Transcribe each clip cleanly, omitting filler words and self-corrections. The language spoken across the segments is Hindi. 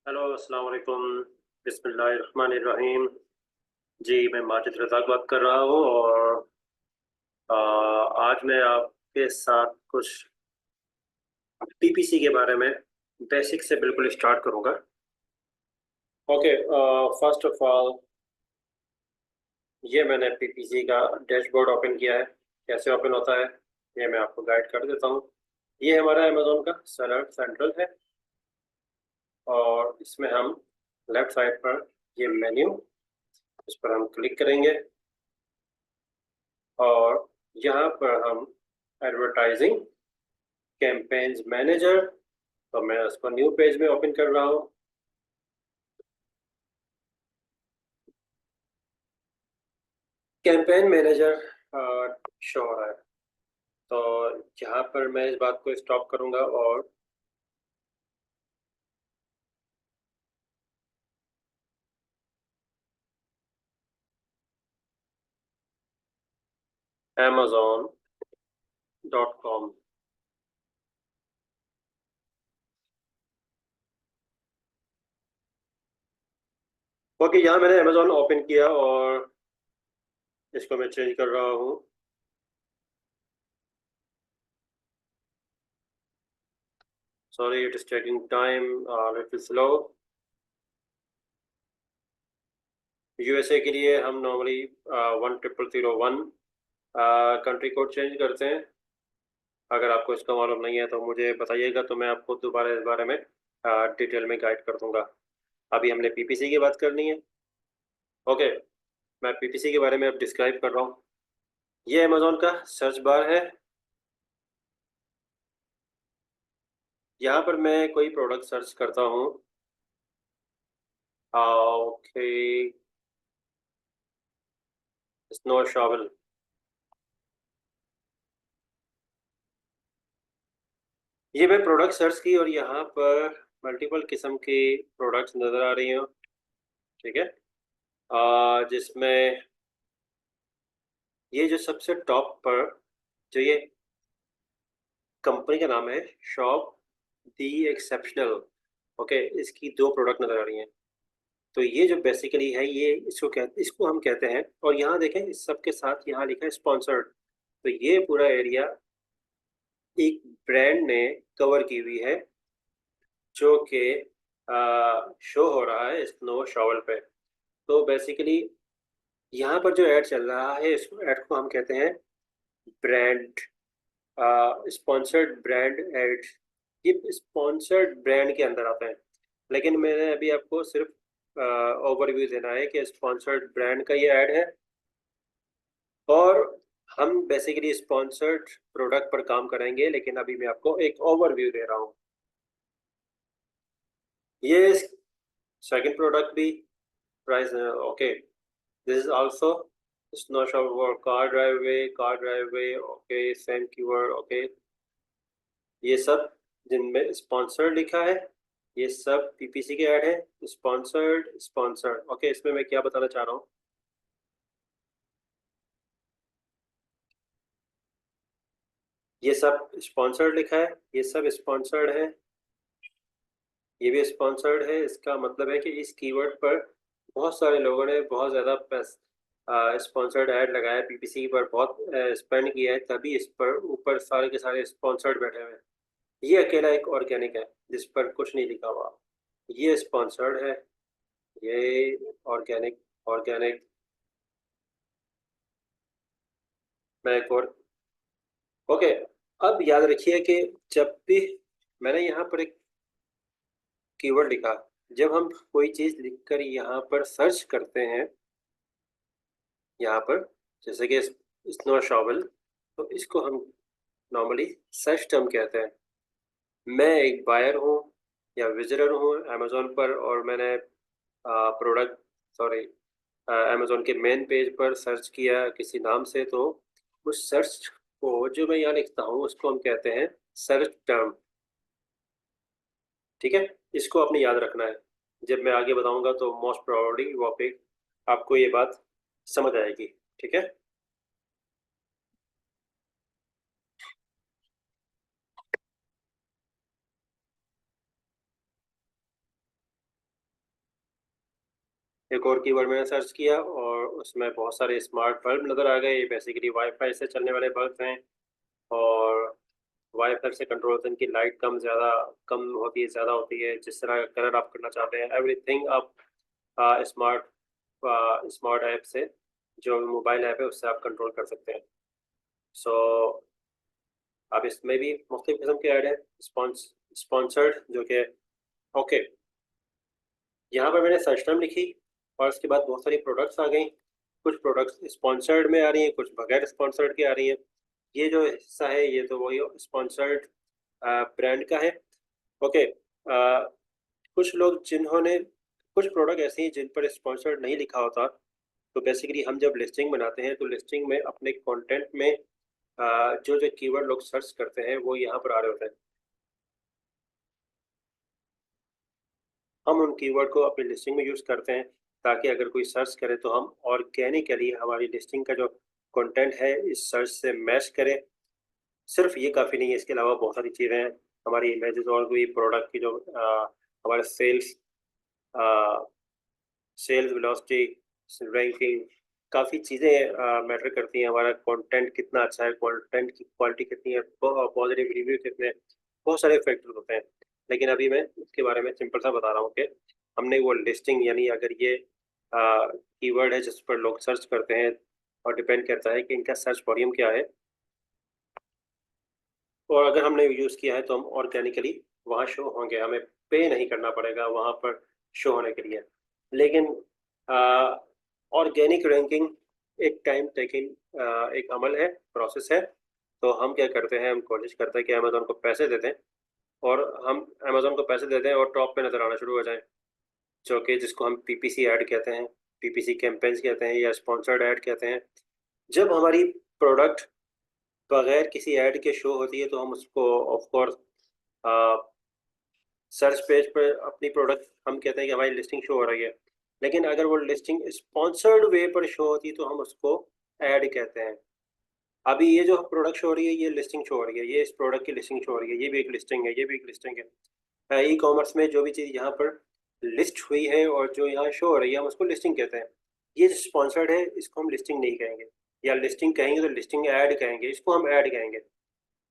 हेलो, अस्सलाम वालेकुम। बिस्मिल्लाहिर्रहमानिर्रहीम। जी, मैं माजिद रज़ाक बात कर रहा हूँ और आज मैं आपके साथ कुछ पीपीसी के बारे में बेसिक से बिल्कुल स्टार्ट करूँगा। ओके, फर्स्ट ऑफ ऑल ये मैंने पीपीसी का डैशबोर्ड ओपन किया है। कैसे ओपन होता है ये मैं आपको गाइड कर देता हूँ। ये हमारा अमेज़ोन का सेलर सेंट्रल है और इसमें हम लेफ्ट साइड पर ये मेन्यू, इस पर हम क्लिक करेंगे और यहाँ पर हम एडवर्टाइजिंग कैंपेन्स मैनेजर, तो मैं उसको न्यू पेज में ओपन कर रहा हूँ। कैंपेन मैनेजर शो हो रहा है, तो यहाँ पर मैं इस बात को स्टॉप करूँगा और amazon.com। ओके, यहाँ मैंने अमेजोन ओपन किया और इसको मैं चेंज कर रहा हूँ। Sorry, it is taking time, little slow. USA के लिए हम नॉर्मली 10001 कंट्री कोड चेंज करते हैं। अगर आपको इसका मालूम नहीं है तो मुझे बताइएगा, तो मैं आपको दोबारा इस बारे में डिटेल में गाइड कर दूंगा। अभी हमने पीपीसी की बात करनी है। ओके, मैं पीपीसी के बारे में अब डिस्क्राइब कर रहा हूँ। ये अमेजोन का सर्च बार है। यहाँ पर मैं कोई प्रोडक्ट सर्च करता हूँ। Okay, snow shovel. ये मैं प्रोडक्ट सर्च की और यहाँ पर मल्टीपल किस्म की प्रोडक्ट्स नज़र आ रही हैं। ठीक है, जिसमें ये जो सबसे टॉप पर जो ये कंपनी का नाम है, शॉप दी एक्सेप्शनल। ओके, इसकी दो प्रोडक्ट नज़र आ रही हैं। तो ये जो बेसिकली है, ये इसको हम कहते हैं। और यहाँ देखें, इस सब के साथ यहाँ लिखा है स्पॉन्सर्ड। तो ये पूरा एरिया एक ब्रांड ने कवर की हुई है, जो कि शो हो रहा है स्नो शॉवल पे। तो बेसिकली यहाँ पर जो ऐड चल रहा है, इस ऐड को हम कहते हैं ब्रांड स्पॉन्सर्ड ब्रांड एड। ये स्पॉन्सर्ड ब्रांड के अंदर आता है, लेकिन मैंने अभी आपको सिर्फ ओवरव्यू देना है कि स्पॉन्सर्ड ब्रांड का ये ऐड है। और हम बेसिकली स्पॉन्सर्ड प्रोडक्ट पर काम करेंगे, लेकिन अभी मैं आपको एक ओवरव्यू दे रहा हूँ। ये सेकंड प्रोडक्ट भी price, okay, this is also snow shower car driveway. Okay, same keyword. Okay, ये सब जिनमें स्पॉन्सर्ड लिखा है, ये सब पीपीसी के ऐड है। स्पॉन्सर्ड स्पॉन्सर्ड, ओके, इसमें मैं क्या बताना चाह रहा हूँ, ये सब स्पॉन्सर्ड लिखा है, ये सब स्पॉन्सर्ड है, ये भी स्पॉन्सर्ड है। इसका मतलब है कि इस कीवर्ड पर बहुत सारे लोगों ने बहुत ज़्यादा स्पॉन्सर्ड ऐड लगाया, पीपीसी पर बहुत स्पेंड किया है, तभी इस पर ऊपर सारे के सारे स्पॉन्सर्ड बैठे हुए हैं। ये अकेला एक ऑर्गेनिक है जिस पर कुछ नहीं लिखा हुआ। ये स्पॉन्सर्ड है, ये ऑर्गेनिक। ऑर्गेनिक, मैं एक और। ओके, अब याद रखिए कि जब भी मैंने यहाँ पर एक कीवर्ड लिखा, जब हम कोई चीज़ लिखकर यहाँ पर सर्च करते हैं, यहाँ पर जैसे कि स्नो शॉवल, तो इसको हम नॉर्मली सर्च टर्म कहते हैं। मैं एक बायर हूँ या विजिटर हूँ अमेजोन पर, और मैंने प्रोडक्ट, सॉरी, अमेजोन के मेन पेज पर सर्च किया किसी नाम से, तो उस सर्च को जो मैं यहाँ लिखता हूँ उसको हम कहते हैं सर्च टर्म। ठीक है, इसको आपने याद रखना है। जब मैं आगे बताऊंगा तो मोस्ट प्रोबेबली वो पे आपको ये बात समझ आएगी। ठीक है, एक और कीवर्ड मैंने सर्च किया और उसमें बहुत सारे स्मार्ट बल्ब नज़र आ गए। ये बेसिकली वाईफाई से चलने वाले बल्ब हैं और वाईफाई से कंट्रोल होते हैं। इनकी लाइट ज़्यादा कम होती है, ज़्यादा होती है। जिस तरह का कलर आप करना चाहते हैं, एवरीथिंग आप स्मार्ट स्मार्ट ऐप से, जो मोबाइल ऐप है उससे आप कंट्रोल कर सकते हैं। सो अब इसमें भी मुख्तलिफ किस्म के ऐड हैं, स्पॉन्सर्ड जो कि ओके। यहाँ पर मैंने सर्च टर्म लिखी और उसके बाद बहुत सारी प्रोडक्ट्स आ गई। कुछ प्रोडक्ट्स स्पॉन्सर्ड में आ रही हैं, कुछ बगैर स्पॉन्सर्ड के आ रही हैं। ये जो हिस्सा है ये तो वही स्पॉन्सर्ड ब्रांड का है। ओके। कुछ लोग जिन्होंने कुछ प्रोडक्ट ऐसे हैं जिन पर स्पॉन्सर्ड नहीं लिखा होता, तो बेसिकली हम जब लिस्टिंग बनाते हैं तो लिस्टिंग में अपने कंटेंट में जो जो कीवर्ड लोग सर्च करते हैं वो यहाँ पर आ रहे होते हैं। हम उन कीवर्ड को अपनी लिस्टिंग में यूज़ करते हैं ताकि अगर कोई सर्च करे तो हम ऑर्गेनिकली हमारी लिस्टिंग का जो कंटेंट है इस सर्च से मैच करें। सिर्फ ये काफ़ी नहीं है, इसके अलावा बहुत सारी चीज़ें हैं। हमारी इमेजेस और कोई प्रोडक्ट की जो हमारे सेल्स वेलोसिटी, रैंकिंग, काफ़ी चीज़ें मैटर करती हैं। हमारा कंटेंट कितना अच्छा है, कंटेंट की क्वालिटी कितनी है, पॉजिटिव रिव्यू कितने हैं, बहुत सारे फैक्टर होते हैं। लेकिन अभी मैं इसके बारे में सिंपल सा बता रहा हूँ कि हमने वो लिस्टिंग, यानी अगर ये कीवर्ड है जिस पर लोग सर्च करते हैं और डिपेंड करता है कि इनका सर्च वॉल्यूम क्या है, और अगर हमने यूज़ किया है तो हम ऑर्गेनिकली वहाँ शो होंगे, हमें पे नहीं करना पड़ेगा वहाँ पर शो होने के लिए। लेकिन ऑर्गेनिक रैंकिंग एक टाइम टेकिंग एक अमल है, प्रोसेस है। तो हम क्या करते हैं, हम कोशिश करते हैं कि अमेज़न को पैसे दे दें, और हम अमेज़न को पैसे दे दें और टॉप पे नज़र आना शुरू हो जाएं, जो कि जिसको हम पीपीसी ऐड कहते हैं, पीपीसी कैंपेन्स कहते हैं या स्पॉन्सर्ड ऐड कहते हैं। जब हमारी प्रोडक्ट बगैर किसी ऐड के शो होती है तो हम उसको ऑफ कोर्स सर्च पेज पर अपनी प्रोडक्ट हम कहते हैं कि हमारी लिस्टिंग शो हो रही है। लेकिन अगर वो लिस्टिंग स्पॉन्सर्ड वे पर शो होती है तो हम उसको ऐड कहते हैं। अभी ये जो प्रोडक्ट शो हो रही है ये लिस्टिंग शो हो रही है, ये इस प्रोडक्ट की लिस्टिंग शो हो रही है, ये भी एक लिस्टिंग है, ये भी एक लिस्टिंग है। ई कॉमर्स में जो भी चीज़ यहाँ पर लिस्ट हुई है और जो यहाँ शो हो रही है हम उसको लिस्टिंग कहते हैं। ये जो स्पॉन्सर्ड है इसको हम लिस्टिंग नहीं कहेंगे, या लिस्टिंग कहेंगे तो लिस्टिंग ऐड कहेंगे, इसको हम ऐड कहेंगे।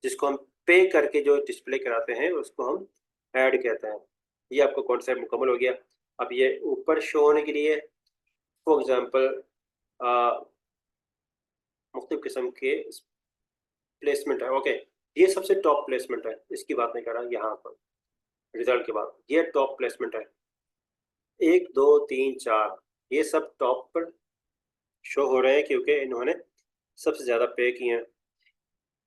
जिसको हम पे करके जो डिस्प्ले कराते हैं उसको हम ऐड कहते हैं। ये आपको कॉन्सेप्ट मुकम्मल हो गया। अब ये ऊपर शो होने के लिए फॉर एग्जांपल मुख्तलिफ किस्म के प्लेसमेंट है। ओके, ये सबसे टॉप प्लेसमेंट है, इसकी बात नहीं कर रहा यहाँ पर। रिजल्ट के बाद ये टॉप प्लेसमेंट है, 1 2 3 4, ये सब टॉप पर शो हो रहे हैं क्योंकि इन्होंने सबसे ज़्यादा पे किए हैं।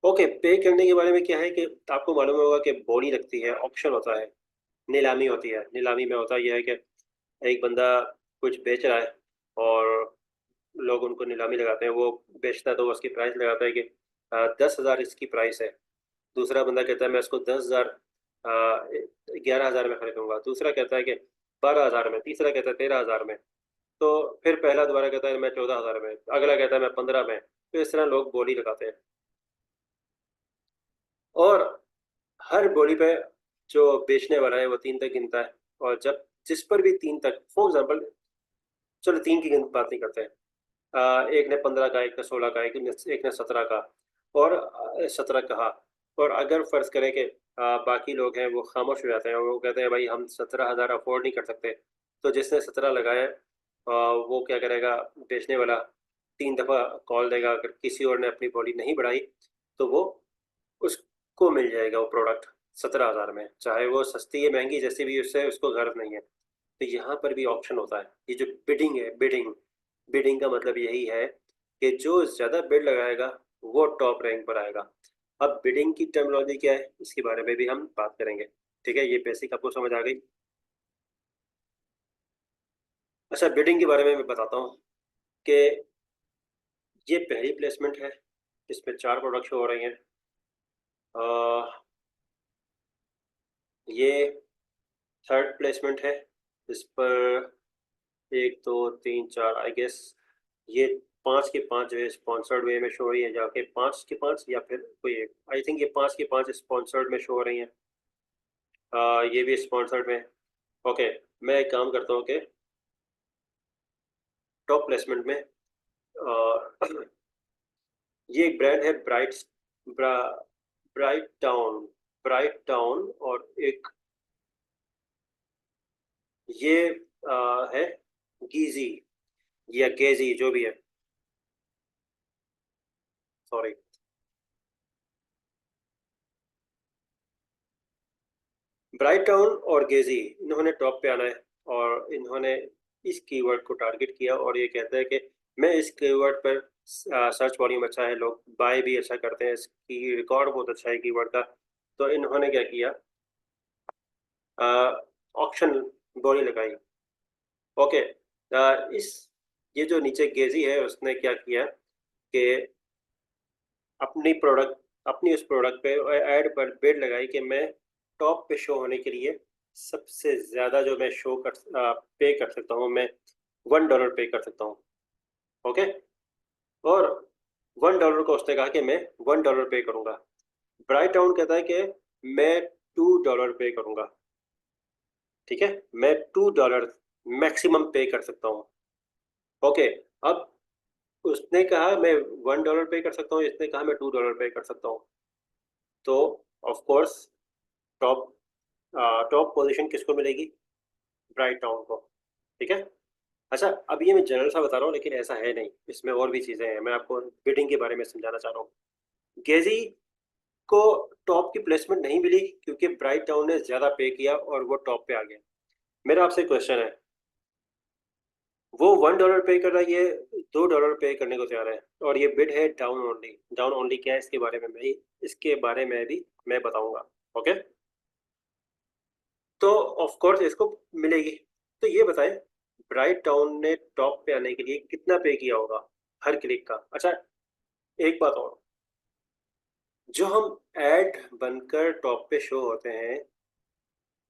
ओके, पे करने के बारे में क्या है कि आपको मालूम होगा कि बोली लगती है, ऑप्शन होता है, नीलामी होती है। नीलामी में होता यह है कि एक बंदा कुछ बेच रहा है और लोग उनको नीलामी लगाते हैं। वो बेचता है तो वो उसकी प्राइस लगाता है कि 10,000 इसकी प्राइस है। दूसरा बंदा कहता है मैं इसको 10,000 11,000 में खरीदूंगा। दूसरा कहता है कि 12,000 में। तीसरा कहता है 13,000 में। तो फिर पहला दोबारा कहता है मैं 14,000 में। अगला कहता है मैं 15 में। तो इस तरह लोग बोली लगाते हैं, और हर बोली पे जो बेचने वाला है वो 3 तक गिनता है, और जब जिस पर भी 3 तक, फॉर एग्जाम्पल चलो 3 की बात नहीं करते हैं। एक ने 15 का, एक ने 16 का, एक ने 17 का, और 17 कहा। और अगर फर्ज करें कि बाकी लोग हैं वो खामोश हो जाते हैं और वो कहते हैं भाई हम 17,000 अफोर्ड नहीं कर सकते, तो जिसने 17 लगाया वो क्या करेगा, बेचने वाला 3 दफ़ा कॉल देगा। अगर किसी और ने अपनी बॉडी नहीं बढ़ाई तो वो उसको मिल जाएगा वो प्रोडक्ट 17,000 में, चाहे वो सस्ती है महंगी जैसी भी, उससे उसको गर्ज नहीं है। तो यहाँ पर भी ऑप्शन होता है। ये जो बिडिंग है, बिडिंग बिडिंग का मतलब यही है कि जो ज़्यादा बिड लगाएगा वो टॉप रैंक पर आएगा। अब बिडिंग की टर्मिनोलॉजी क्या है इसके बारे में भी हम बात करेंगे। ठीक है, ये बेसिक आपको समझ आ गई। अच्छा, बिडिंग के बारे में मैं बताता हूँ कि ये पहली प्लेसमेंट है, इसमें 4 प्रोडक्ट शो हो रही हैं। ये थर्ड प्लेसमेंट है, इस पर 1 2 3 4 आई गेस ये 5 के 5 जो है स्पॉन्सर्ड वे में शो हो रही है, जाके 5 के 5 या फिर कोई एक, आई थिंक ये 5 के 5 स्पॉन्सर्ड में शो हो रही हैं। ये भी स्पॉन्सर्ड में। ओके, मैं एक काम करता हूँ कि टॉप प्लेसमेंट में ये एक ब्रांड है ब्राइट टाउन, ब्राइट टाउन, और एक ये है गीजी या गेजी, जो भी है, सॉरी। ब्राइट टाउन और गेजी, इन्होंने टॉप पे आना है, और इन्होंने इस कीवर्ड को टारगेट किया, और ये कहता है कि मैं इस कीवर्ड पर सर्च वॉल्यूम अच्छा है, लोग बाय भी अच्छा करते हैं, इसकी रिकॉर्ड बहुत अच्छा है कीवर्ड का। तो इन्होंने क्या किया, ऑक्शन बोली लगाई। ओके, इस ये जो नीचे गेजी है उसने क्या किया कि अपनी प्रोडक्ट अपनी उस प्रोडक्ट पे ऐड पर बिड लगाई कि मैं टॉप पे शो होने के लिए सबसे ज़्यादा जो मैं पे कर सकता हूँ, मैं $1 पे कर सकता हूँ। ओके, और $1 को उसने कहा कि मैं $1 पे करूँगा। ब्राइट टाउन कहता है कि मैं $2 पे करूँगा। ठीक है, मैं $2 मैक्सिमम पे कर सकता हूँ। ओके, अब उसने कहा मैं $1 पे कर सकता हूँ, इसने कहा मैं $2 पे कर सकता हूँ। तो of course top top position किसको मिलेगी? ब्राइट टाउन को। ठीक है। अच्छा, अब ये मैं जनरल सा बता रहा हूँ, लेकिन ऐसा है नहीं, इसमें और भी चीज़ें हैं। मैं आपको बिडिंग के बारे में समझाना चाह रहा हूँ। गेजी को टॉप की प्लेसमेंट नहीं मिली क्योंकि ब्राइट टाउन ने ज़्यादा पे किया और वो टॉप पे आ गया। मेरा आपसे क्वेश्चन है, वो $1 पे कर रहा है, ये $2 पे करने को तैयार है, और ये बिड है डाउन ओनली। डाउन ओनली क्या है, इसके बारे में भी मैं बताऊंगा। ओके, तो ऑफ कोर्स इसको मिलेगी। तो ये बताएं, ब्राइट टाउन ने टॉप पे आने के लिए कितना पे किया होगा हर क्लिक का? अच्छा, एक बात और, जो हम ऐड बनकर टॉप पे शो होते हैं,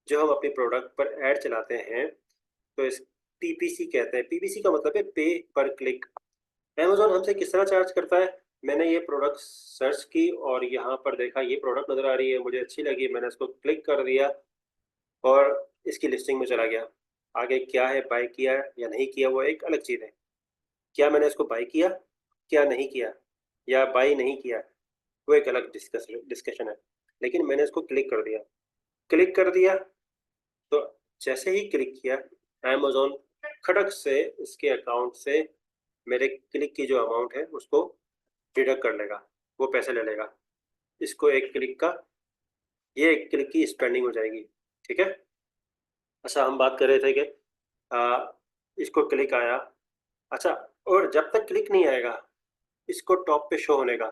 जो हम अपने प्रोडक्ट पर ऐड चलाते हैं, तो इस पीपीसी कहते हैं। पीपीसी का मतलब है पे पर क्लिक। अमेजोन हमसे किस तरह चार्ज करता है? मैंने ये प्रोडक्ट सर्च की और यहाँ पर देखा ये प्रोडक्ट नज़र आ रही है, मुझे अच्छी लगी, मैंने इसको क्लिक कर दिया और इसकी लिस्टिंग में चला गया। आगे क्या है, बाय किया या नहीं किया, वो एक अलग चीज़ है। क्या मैंने इसको बाय किया, क्या नहीं किया, या बाय नहीं किया, वो एक अलग डिस्कशन है। लेकिन मैंने इसको क्लिक कर दिया, तो जैसे ही क्लिक किया, अमेजोन खटक से इसके अकाउंट से मेरे क्लिक की जो अमाउंट है उसको डिडक्ट कर लेगा, वो पैसे ले लेगा। इसको एक क्लिक का ये एक क्लिक की स्पेंडिंग हो जाएगी। ठीक है। अच्छा, हम बात कर रहे थे कि इसको क्लिक आया। अच्छा, और जब तक क्लिक नहीं आएगा, इसको टॉप पे शो होने का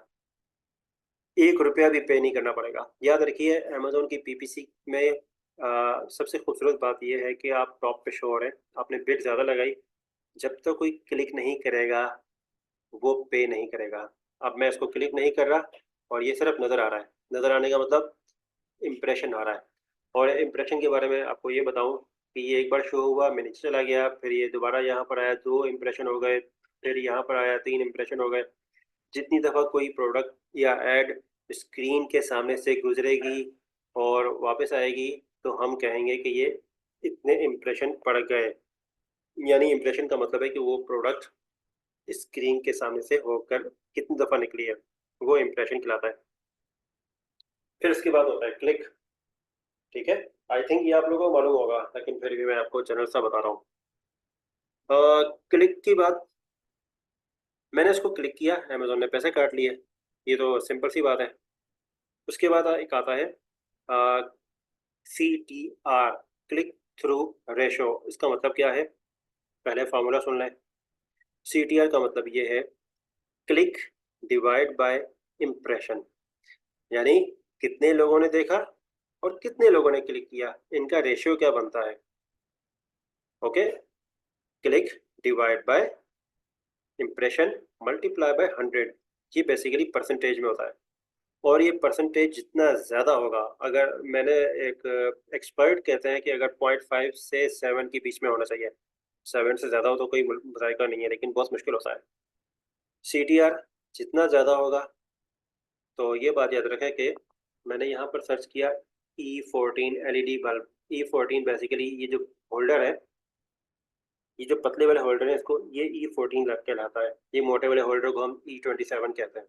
$1 भी पे नहीं करना पड़ेगा। याद रखिए, अमेजोन की पीपीसी में सबसे खूबसूरत बात यह है कि आप टॉप पे शो हो रहे हैं, आपने बिड ज़्यादा लगाई, जब तक कोई क्लिक नहीं करेगा वो पे नहीं करेगा। अब मैं इसको क्लिक नहीं कर रहा और ये सिर्फ नज़र आ रहा है। नज़र आने का मतलब इम्प्रेशन आ रहा है। और इम्प्रेशन के बारे में आपको ये बताऊं कि ये एक बार शो हुआ, मैं नीचे चला गया, फिर ये दोबारा यहाँ पर आया, 2 इम्प्रेशन हो गए, फिर यहाँ पर आया, 3 इम्प्रेशन हो गए। जितनी दफ़ा कोई प्रोडक्ट या एड स्क्रीन के सामने से गुजरेगी और वापस आएगी, तो हम कहेंगे कि ये इतने इम्प्रेशन पड़ गए। यानी इम्प्रेशन का मतलब है कि वो प्रोडक्ट स्क्रीन के सामने से होकर कितनी दफ़ा निकली है, वो इम्प्रेशन कहलाता है। फिर उसके बाद होता है क्लिक। ठीक है, आई थिंक ये आप लोगों को मालूम होगा, लेकिन फिर भी मैं आपको जनरल सा बता रहा हूँ। क्लिक की बात, मैंने इसको क्लिक किया, अमेजोन ने पैसे काट लिए, ये तो सिंपल सी बात है। उसके बाद एक आता है CTR, क्लिक थ्रू रेशो। इसका मतलब क्या है, पहले फार्मूला सुन लें। CTR का मतलब ये है क्लिक डिवाइड बाय इम्प्रेशन, यानी कितने लोगों ने देखा और कितने लोगों ने क्लिक किया, इनका रेशियो क्या बनता है। Okay, click divide by impression multiply by 100, ये बेसिकली परसेंटेज में होता है। और ये परसेंटेज जितना ज़्यादा होगा, अगर मैंने एक एक्सपर्ट कहते हैं कि अगर 0.5 से 7 के बीच में होना चाहिए। 7 से ज़्यादा हो तो कोई जायका नहीं है, लेकिन बहुत मुश्किल होता है। CTR जितना ज़्यादा होगा, तो ये बात याद रखें कि मैंने यहाँ पर सर्च किया E14 LED bulb. E14 basically ये जो होल्डर है, ये जो पतले वाले होल्डर है इसको ये E14 कहलाता है, ये मोटे वाले होल्डर को हम E27 कहते हैं।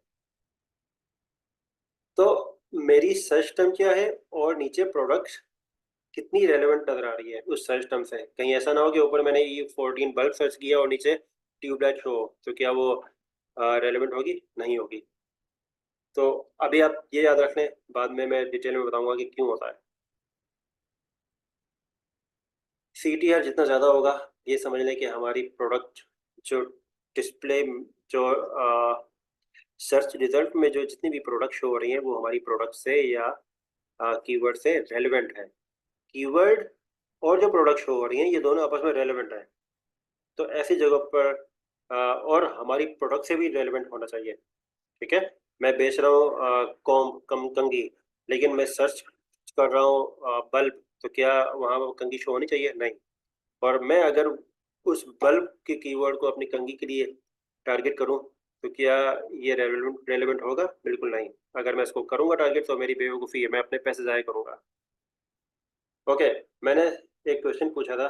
तो मेरी सर्च टर्म क्या है और नीचे प्रोडक्ट कितनी रेलेवेंट नजर आ रही है उस सर्च टर्म से। कहीं ऐसा ना हो कि ऊपर मैंने E14 बल्ब सर्च किया और नीचे ट्यूबलाइट शो हो, तो क्या वो रेलेवेंट होगी? नहीं होगी। तो अभी आप ये याद रख लें, बाद में मैं डिटेल में बताऊंगा कि क्यों होता है। CTR जितना ज़्यादा होगा, ये समझ लें कि हमारी प्रोडक्ट जो डिस्प्ले, जो सर्च रिजल्ट में जो जितनी भी प्रोडक्ट शो हो रही हैं वो हमारी प्रोडक्ट से या कीवर्ड से रेलेवेंट है। कीवर्ड और जो प्रोडक्ट शो हो रही हैं ये दोनों आपस में रेलेवेंट है। तो ऐसी जगह पर और हमारी प्रोडक्ट से भी रेलेवेंट होना चाहिए। ठीक है, मैं बेच रहा हूँ कॉम कम कंघी, लेकिन मैं सर्च कर रहा हूँ बल्ब, तो क्या वहाँ कंघी शो होनी चाहिए? नहीं। और मैं अगर उस बल्ब के कीवर्ड को अपनी कंघी के लिए टारगेट करूं, तो क्या ये रेलेवेंट होगा? बिल्कुल नहीं। अगर मैं इसको करूंगा टारगेट तो मेरी बेवकूफ़ी है, मैं अपने पैसे ज़ाया करूंगा। ओके, मैंने एक क्वेश्चन पूछा था,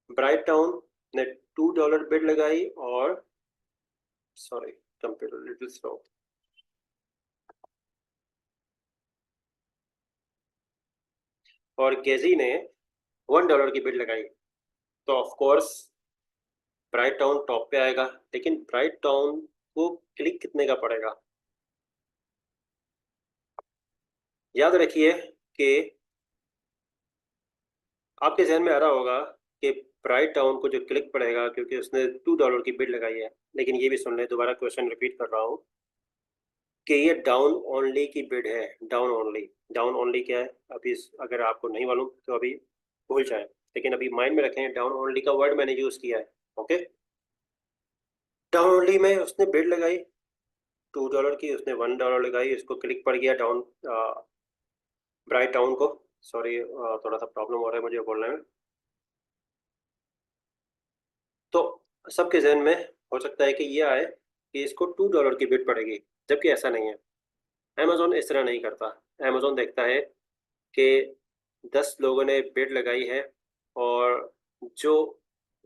ब्राइट टाउन ने $2 बिड लगाई और सॉरी, कंप्यूटर लिटिल स्लो, और गेजी ने $1 की बिड लगाई, तो of course bright town top पे आएगा। लेकिन ब्राइट टाउन को क्लिक कितने का पड़ेगा? याद रखिए कि आपके जहन में आ रहा होगा कि ब्राइट टाउन को जो क्लिक पड़ेगा क्योंकि उसने $2 की बिड लगाई है, लेकिन ये भी सुन ले, दोबारा क्वेश्चन रिपीट कर रहा हूँ कि ये डाउन ओनली की बिड है। डाउन ओनली, डाउन ओनली क्या है अभी अगर आपको नहीं मालूम तो अभी भूल जाए, लेकिन अभी माइंड में रखें डाउन ओनली का वर्ड मैंने यूज किया है। ओके, डाउन ओनली में उसने बिड लगाई $2 की, उसने $1 लगाई, उसको क्लिक पड़ गया डाउन ब्राइट टाउन को। सॉरी, थोड़ा सा प्रॉब्लम हो रहा है मुझे बोलने में। तो सबके जहन में हो सकता है कि ये आए कि इसको $2 की बिड पड़ेगी, जबकि ऐसा नहीं है। अमेजोन इस तरह नहीं करता। अमेजोन देखता है कि 10 लोगों ने बिड लगाई है और जो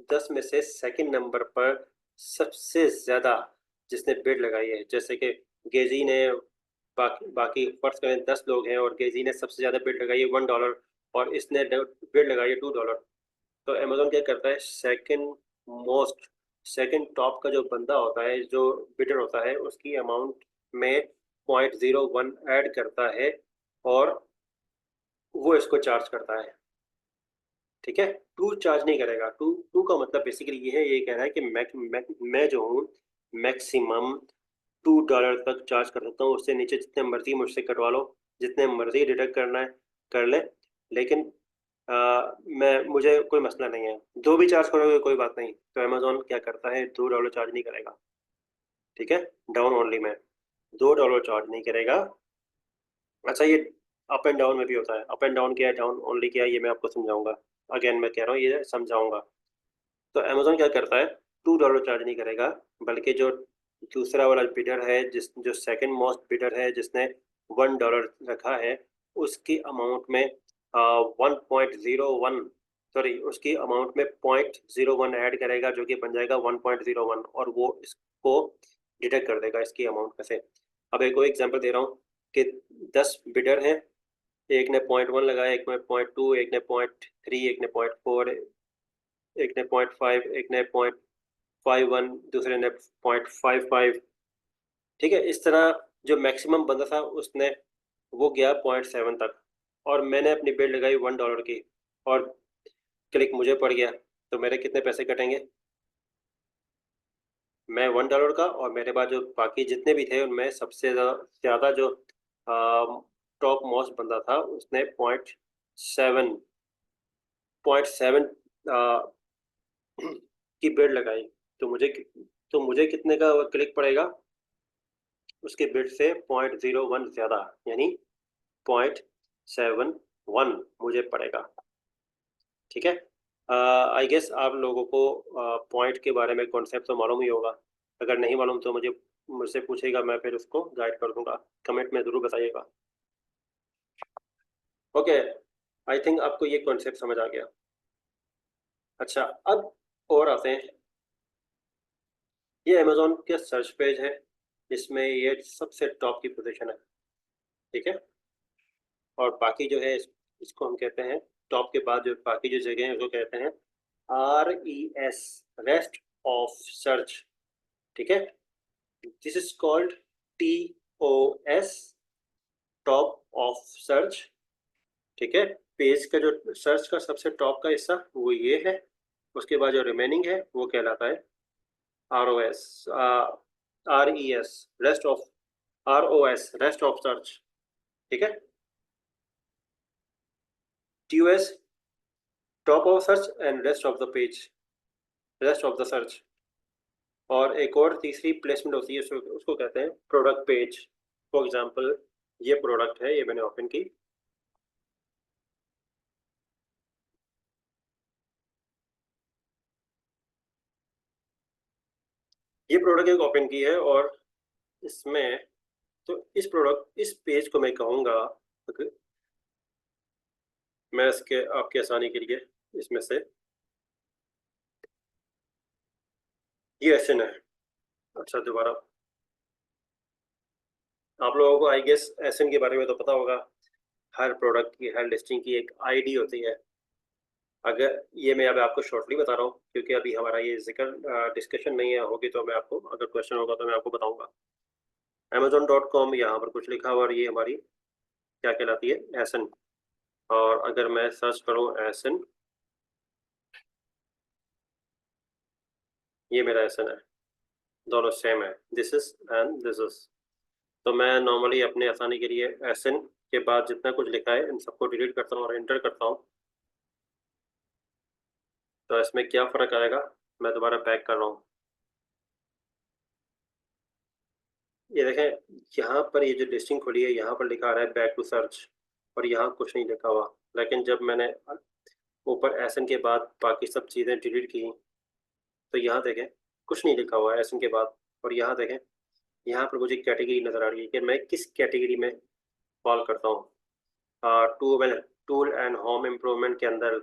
10 में से सेकंड नंबर पर सबसे ज़्यादा जिसने बिड लगाई है, जैसे कि गेजी ने, बाकी बाकी फर्ज करें 10 लोग हैं और गेजी ने सबसे ज़्यादा बिड लगाई है $1 और इसने बिड लगाई है $2, तो अमेजोन क्या करता है, सेकंड मोस्ट, सेकंड टॉप का जो बंदा होता है, जो बिडर होता है, उसकी अमाउंट में 0.01 ऐड करता है और वो इसको चार्ज करता है। ठीक है, टू चार्ज नहीं करेगा। टू टू का मतलब बेसिकली ये है, ये कह रहा है कि मैं जो हूँ मैक्सिमम $2 तक चार्ज कर सकता हूँ, उससे नीचे जितने मर्जी मुझसे कटवा लो, जितने मर्जी डिडक्ट करना है कर ले, लेकिन मैं मुझे कोई मसला नहीं है। दो भी चार्ज करोगे कोई बात नहीं, तो अमेजोन क्या करता है, $2 चार्ज नहीं करेगा। ठीक है, डाउन ओनली में $2 चार्ज नहीं करेगा। अच्छा, ये अप एंड डाउन में भी होता है। अप एंड डाउन क्या है, डाउन ओनली क्या है, ये मैं आपको समझाऊंगा। अगेन मैं कह रहा हूँ ये समझाऊंगा। तो अमेजोन क्या करता है, $2 चार्ज नहीं करेगा, बल्कि जो दूसरा वाला बिडर है, जिस जो सेकंड मोस्ट बिडर है, जिसने $1 रखा है, उसकी अमाउंट में 1.01, सॉरी, उसकी अमाउंट में 0.01 ऐड करेगा, जो कि बन जाएगा 1.01, और वो इसको डिडक्ट कर देगा इसकी अमाउंट में से। अब एक और एग्जांपल दे रहा हूँ कि 10 बिडर हैं, एक ने 0.1 लगाया, एक ने 0.2, एक ने 0.3, एक ने 0.4, एक ने 0.5, एक ने 0.51, दूसरे ने 0.55। ठीक है, इस तरह जो मैक्सिमम बंदा था उसने, वो गया 0.7 तक, और मैंने अपनी बिड लगाई $1 की और क्लिक मुझे पड़ गया, तो मेरे कितने पैसे कटेंगे? मैं $1 का, और मेरे बाद जो बाकी जितने भी थे उनमें सबसे ज़्यादा जो टॉप मोस्ट बंदा था उसने 0.7 की बिड लगाई, तो मुझे कितने का क्लिक पड़ेगा? उसके बिड से 0.01 ज्यादा, यानी 0.71 मुझे पड़ेगा। ठीक है, आई गेस आप लोगों को पॉइंट के बारे में कॉन्सेप्ट तो मालूम ही होगा। अगर नहीं मालूम तो मुझसे पूछेगा, मैं फिर उसको गाइड कर दूंगा। कमेंट में ज़रूर बताइएगा। ओके, आई थिंक आपको ये कॉन्सेप्ट समझ आ गया। अच्छा, अब और आते हैं, ये अमेजोन के सर्च पेज है, इसमें ये सबसे टॉप की पोजीशन है, ठीक है। और बाकी जो है इसको हम कहते हैं, टॉप के बाद जो बाकी जो जगह है उसको कहते हैं RES, रेस्ट ऑफ सर्च, ठीक है। This is called TOS, top of search, ठीक है। पेज का जो सर्च का सबसे टॉप का हिस्सा वो ये है, उसके बाद जो रिमेनिंग है वो कहलाता है ROS, RES, rest of, ROS, rest of search, ठीक है। TOS, top of search and rest of the page, rest of the search. और एक और तीसरी प्लेसमेंट होती है, उसको कहते हैं प्रोडक्ट पेज। फॉर एग्जांपल, ये प्रोडक्ट है, ये मैंने ओपन की, ये प्रोडक्ट एक ओपन की है, और इसमें तो इस पेज को मैं कहूँगा, मैं इसके आपकी आसानी के लिए इसमें से ये एसएन है। अच्छा, दोबारा, आप लोगों को आई गेस एसएन के बारे में तो पता होगा, हर प्रोडक्ट की, हर लिस्टिंग की एक आईडी होती है। अगर ये मैं अब आपको शॉर्टली बता रहा हूँ, क्योंकि अभी हमारा ये जिक्र डिस्कशन नहीं है, होगी तो मैं आपको, अगर क्वेश्चन होगा तो मैं आपको बताऊंगा। Amazon.com, यहाँ पर कुछ लिखा हुआ, और ये हमारी क्या कहलाती है, एसन। और अगर मैं सर्च करूँ एसन, ये मेरा एसन है, दोनों सेम है, this is and this is. तो मैं नॉर्मली अपने आसानी के लिए एसन के बाद जितना कुछ लिखा है इन सबको डिलीट करता हूँ और एंटर करता हूँ। तो इसमें क्या फ़र्क आएगा, मैं दोबारा बैक कर रहा हूँ। ये देखें, यहाँ पर ये जो लिस्टिंग खुली है, यहाँ पर लिखा आ रहा है बैक टू सर्च, और यहाँ कुछ नहीं लिखा हुआ। लेकिन जब मैंने ऊपर एसन के बाद बाकी सब चीज़ें डिलीट की, तो यहाँ देखें कुछ नहीं लिखा हुआ है एसन के बाद। और यहाँ देखें, यहाँ पर मुझे कैटेगरी नज़र आ रही है कि मैं किस कैटेगरी में फॉल करता हूँ। टूल एंड होम इम्प्रूवमेंट के अंदर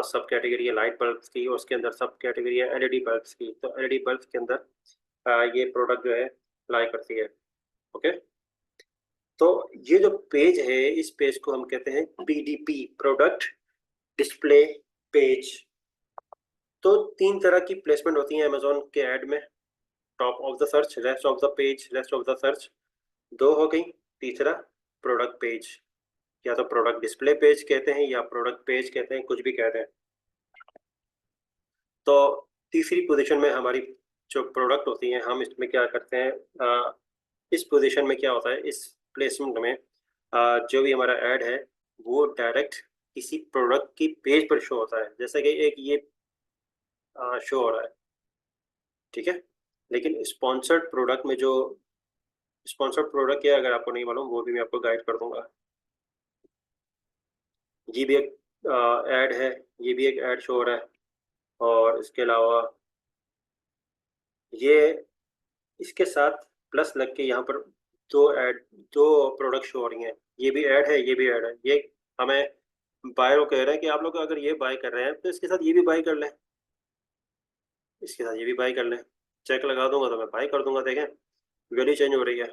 सब कैटेगरी है लाइट बल्ब्स की, और उसके अंदर सब कैटेगरी है एलईडी बल्ब्स की। तो एलईडी बल्ब्स के अंदर ये प्रोडक्ट जो है लाई करती है, ओके। तो ये जो पेज है, इस पेज को हम कहते हैं PDP, प्रोडक्ट डिस्प्ले पेज। तो तीन तरह की प्लेसमेंट होती है अमेजोन के ऐड में, top of the search, rest of the page, rest of the search, दो हो गई। तीसरा प्रोडक्ट पेज, या तो प्रोडक्ट डिस्प्ले पेज कहते हैं या प्रोडक्ट पेज कहते हैं, कुछ भी कहते हैं। तो तीसरी पोजीशन में हमारी जो प्रोडक्ट होती हैं, हम इसमें क्या करते हैं, इस पोजीशन में क्या होता है, इस प्लेसमेंट में जो भी हमारा ऐड है वो डायरेक्ट किसी प्रोडक्ट की पेज पर शो होता है, जैसे कि एक ये शो हो रहा है, ठीक है। लेकिन स्पॉन्सर्ड प्रोडक्ट में जो, स्पॉन्सर्ड प्रोडक्ट क्या है, अगर आपको नहीं मालूम, वो भी मैं आपको गाइड कर दूंगा। ये भी एक ऐड है, ये भी एक ऐड शो हो रहा है। और इसके अलावा ये, इसके साथ प्लस लग के यहाँ पर दो ऐड, दो प्रोडक्ट शो हो रही हैं। ये भी ऐड है, ये भी ऐड है। ये हमें बायर को कह रहे हैं कि आप लोग अगर ये बाय कर रहे हैं तो इसके साथ ये भी बाय कर लें, इसके साथ ये भी बाय कर लें। चेक लगा दूंगा तो मैं बाय कर दूंगा। देखें, वैल्यू चेंज हो रही है।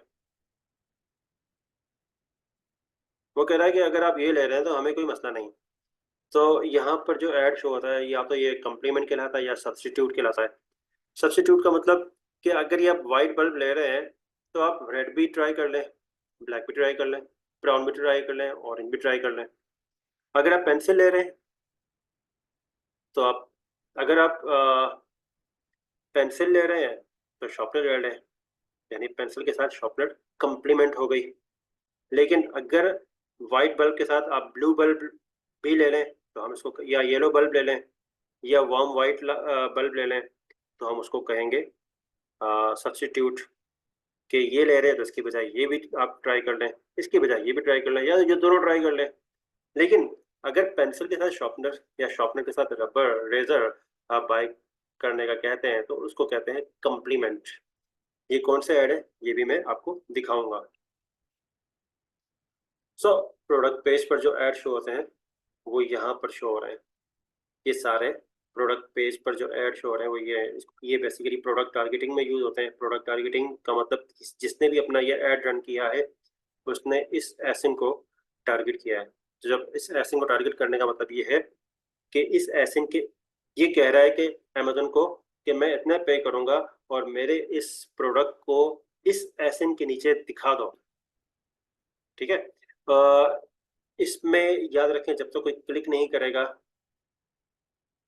वो कह रहा है कि अगर आप ये ले रहे हैं तो हमें कोई मसला नहीं। तो यहाँ पर जो ऐड शो होता है, या तो ये कम्प्लीमेंट कहलाता है या सब्सटीट्यूट कहलाता है। सब्सटीट्यूट का मतलब कि अगर ये आप वाइट बल्ब ले रहे हैं तो आप रेड भी ट्राई कर लें, ब्लैक भी ट्राई कर लें, ब्राउन भी ट्राई कर लें, ऑरेंज भी ट्राई कर लें। अगर आप पेंसिल ले रहे हैं तो आप, अगर आप पेंसिल ले रहे हैं तो शॉर्पनर ले लें, यानी पेंसिल के साथ शॉर्पनर कंप्लीमेंट हो गई। लेकिन अगर वाइट बल्ब के साथ आप ब्लू बल्ब भी ले लें तो हम इसको, या येलो बल्ब ले लें, या वार्म वाइट बल्ब ले लें, तो हम उसको कहेंगे सब्सटीट्यूट। कि ये ले रहे हैं तो इसकी बजाय ये भी आप ट्राई कर लें, इसकी बजाय ये भी ट्राई कर लें, या ये दोनों ट्राई कर लें। लेकिन अगर पेंसिल के साथ शॉर्पनर या शॉर्पनर के साथ रबर रेजर आप बाय करने का कहते हैं तो उसको कहते हैं कंप्लीमेंट। ये कौन से ऐड है ये भी मैं आपको दिखाऊंगा। सो प्रोडक्ट पेज पर जो ऐड शो होते हैं वो यहाँ पर शो हो रहे हैं, ये सारे प्रोडक्ट पेज पर जो ऐड शो हो रहे हैं वो ये है। ये बेसिकली प्रोडक्ट टारगेटिंग में यूज होते हैं। प्रोडक्ट टारगेटिंग का मतलब जिसने भी अपना ये ऐड रन किया है उसने इस एसिन को टारगेट किया है। तो जब इस एसिन को टारगेट करने का मतलब ये है कि इस एसिन के ये कह रहा है कि अमेजोन को कि मैं इतना पे करूंगा और मेरे इस प्रोडक्ट को इस एसिन के नीचे दिखा दो। ठीक है। इसमें याद रखें जब तक कोई क्लिक नहीं करेगा,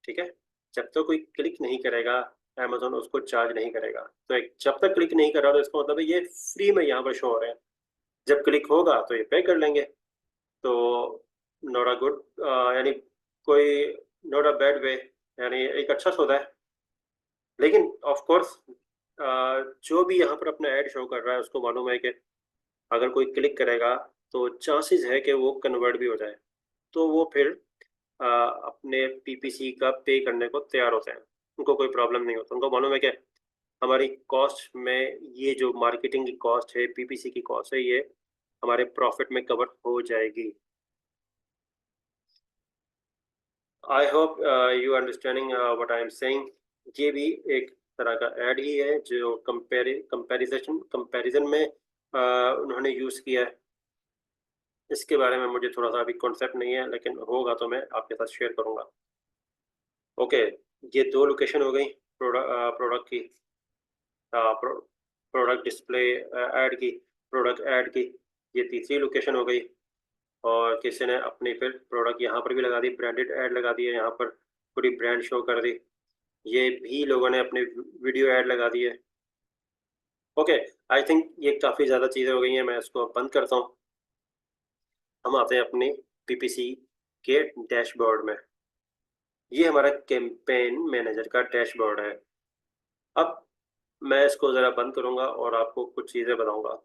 ठीक है, जब तक कोई क्लिक नहीं करेगा अमेजोन उसको चार्ज नहीं करेगा। तो एक जब तक क्लिक नहीं कर रहा तो इसका मतलब है ये फ्री में यहाँ पर शो हो रहे हैं। जब क्लिक होगा तो ये पे कर लेंगे। तो नॉट अ गुड, यानी कोई नॉट अ बैड वे, यानी एक अच्छा सौदा है। लेकिन ऑफ कोर्स जो भी यहाँ पर अपना ऐड शो कर रहा है उसको मालूम है कि अगर कोई क्लिक करेगा तो चांसेस है कि वो कन्वर्ट भी हो जाए। तो वो फिर अपने पीपीसी का पे करने को तैयार होते हैं। उनको कोई प्रॉब्लम नहीं होता। उनको मालूम है कि हमारी कॉस्ट में ये जो मार्केटिंग की कॉस्ट है, पीपीसी की कॉस्ट है, ये हमारे प्रॉफिट में कवर हो जाएगी। I hope you understanding what I am saying. ये भी एक तरह का ऐड ही है जो कंपैरिजन में उन्होंने यूज़ किया है। इसके बारे में मुझे थोड़ा सा अभी कॉन्सेप्ट नहीं है, लेकिन होगा तो मैं आपके साथ शेयर करूंगा। ओके, ये दो लोकेशन हो गई प्रोडक्ट की, प्रोडक्ट डिस्प्ले ऐड की, प्रोडक्ट ऐड की। ये तीसरी लोकेशन हो गई। और किसी ने अपनी फिर प्रोडक्ट यहाँ पर भी लगा दी, ब्रांडेड ऐड लगा दी है, यहाँ पर पूरी ब्रांड शो कर दी। ये भी लोगों ने अपने वीडियो ऐड लगा दी है। ओके, आई थिंक ये काफ़ी ज़्यादा चीज़ें हो गई हैं, मैं इसको बंद करता हूँ। हम आते हैं अपने पीपीसी के डैशबोर्ड में। ये हमारा कैंपेन मैनेजर का डैशबोर्ड है। अब मैं इसको ज़रा बंद करूंगा और आपको कुछ चीज़ें बताऊंगा।